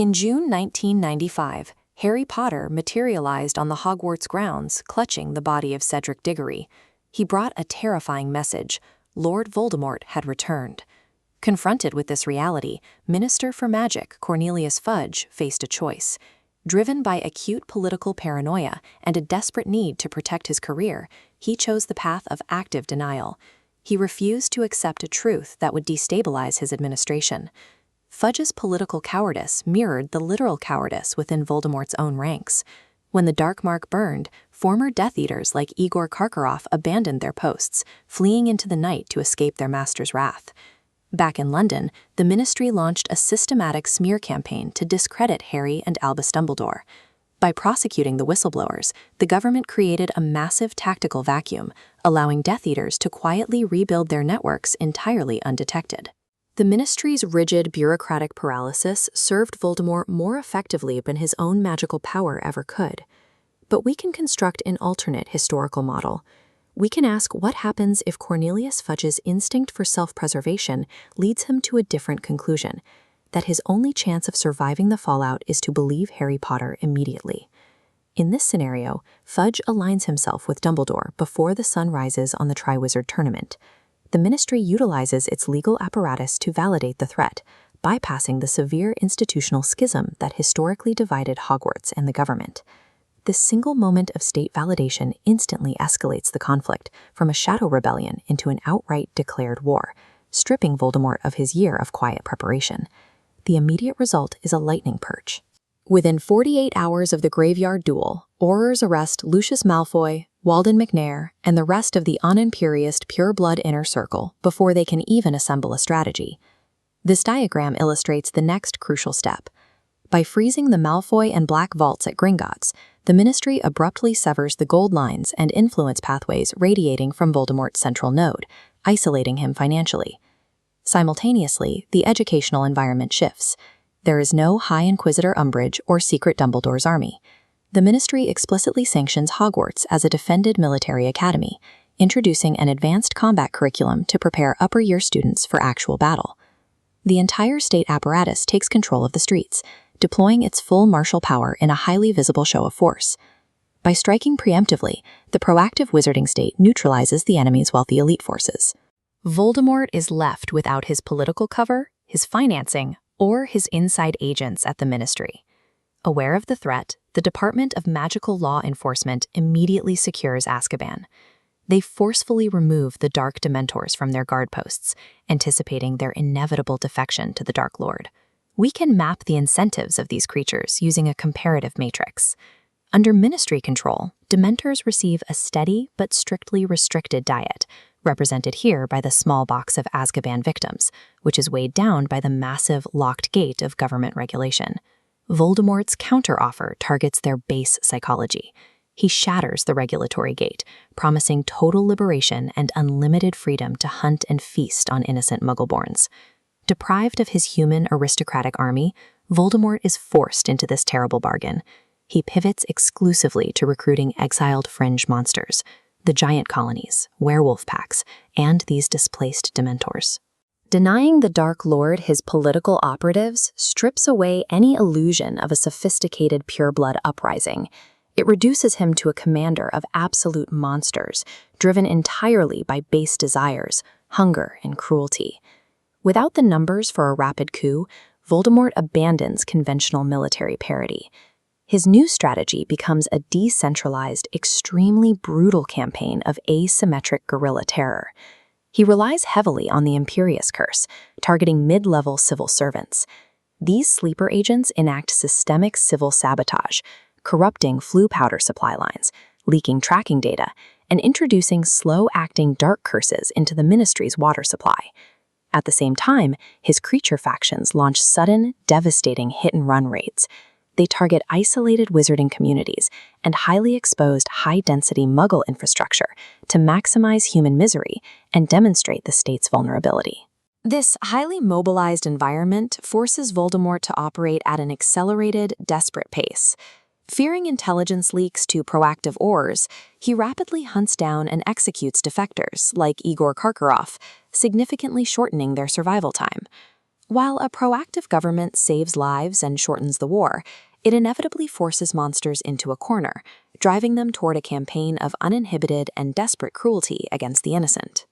In June 1995, Harry Potter materialized on the Hogwarts grounds, clutching the body of Cedric Diggory. He brought a terrifying message: Lord Voldemort had returned. Confronted with this reality, Minister for Magic Cornelius Fudge faced a choice. Driven by acute political paranoia and a desperate need to protect his career, he chose the path of active denial. He refused to accept a truth that would destabilize his administration. Fudge's political cowardice mirrored the literal cowardice within Voldemort's own ranks. When the Dark Mark burned, former Death Eaters like Igor Karkaroff abandoned their posts, fleeing into the night to escape their master's wrath. Back in London, the Ministry launched a systematic smear campaign to discredit Harry and Albus Dumbledore. By prosecuting the whistleblowers, the government created a massive tactical vacuum, allowing Death Eaters to quietly rebuild their networks entirely undetected. The Ministry's rigid bureaucratic paralysis served Voldemort more effectively than his own magical power ever could. But we can construct an alternate historical model. We can ask what happens if Cornelius Fudge's instinct for self-preservation leads him to a different conclusion, that his only chance of surviving the fallout is to believe Harry Potter immediately. In this scenario, Fudge aligns himself with Dumbledore before the sun rises on the Triwizard Tournament. The Ministry utilizes its legal apparatus to validate the threat, bypassing the severe institutional schism that historically divided Hogwarts and the government. This single moment of state validation instantly escalates the conflict from a shadow rebellion into an outright declared war, stripping Voldemort of his year of quiet preparation. The immediate result is a lightning purge. Within 48 hours of the graveyard duel, Aurors arrest Lucius Malfoy, Walden McNair, and the rest of the unimperious pure-blood inner circle before they can even assemble a strategy. This diagram illustrates the next crucial step. By freezing the Malfoy and Black vaults at Gringotts, the Ministry abruptly severs the gold lines and influence pathways radiating from Voldemort's central node, isolating him financially. Simultaneously, the educational environment shifts. There is no High Inquisitor Umbridge or secret Dumbledore's army. The Ministry explicitly sanctions Hogwarts as a defended military academy, introducing an advanced combat curriculum to prepare upper-year students for actual battle. The entire state apparatus takes control of the streets, deploying its full martial power in a highly visible show of force. By striking preemptively, the proactive wizarding state neutralizes the enemy's wealthy elite forces. Voldemort is left without his political cover, his financing, or his inside agents at the Ministry. Aware of the threat, the Department of Magical Law Enforcement immediately secures Azkaban. They forcefully remove the Dark Dementors from their guard posts, anticipating their inevitable defection to the Dark Lord. We can map the incentives of these creatures using a comparative matrix. Under Ministry control, Dementors receive a steady but strictly restricted diet, represented here by the small box of Azkaban victims, which is weighed down by the massive locked gate of government regulation. Voldemort's counteroffer targets their base psychology. He shatters the regulatory gate, promising total liberation and unlimited freedom to hunt and feast on innocent Muggleborns. Deprived of his human aristocratic army, Voldemort is forced into this terrible bargain. He pivots exclusively to recruiting exiled fringe monsters, the giant colonies, werewolf packs, and these displaced Dementors. Denying the Dark Lord his political operatives strips away any illusion of a sophisticated pureblood uprising. It reduces him to a commander of absolute monsters, driven entirely by base desires, hunger, and cruelty. Without the numbers for a rapid coup, Voldemort abandons conventional military parity. His new strategy becomes a decentralized, extremely brutal campaign of asymmetric guerrilla terror. He relies heavily on the Imperius Curse, targeting mid-level civil servants. These sleeper agents enact systemic civil sabotage, corrupting flue powder supply lines, leaking tracking data, and introducing slow-acting dark curses into the Ministry's water supply. At the same time, his creature factions launch sudden, devastating hit-and-run raids. They target isolated wizarding communities and highly exposed high-density Muggle infrastructure to maximize human misery and demonstrate the state's vulnerability. This highly mobilized environment forces Voldemort to operate at an accelerated, desperate pace. Fearing intelligence leaks to proactive Aurors, he rapidly hunts down and executes defectors like Igor Karkaroff, significantly shortening their survival time. While a proactive government saves lives and shortens the war, it inevitably forces monsters into a corner, driving them toward a campaign of uninhibited and desperate cruelty against the innocent.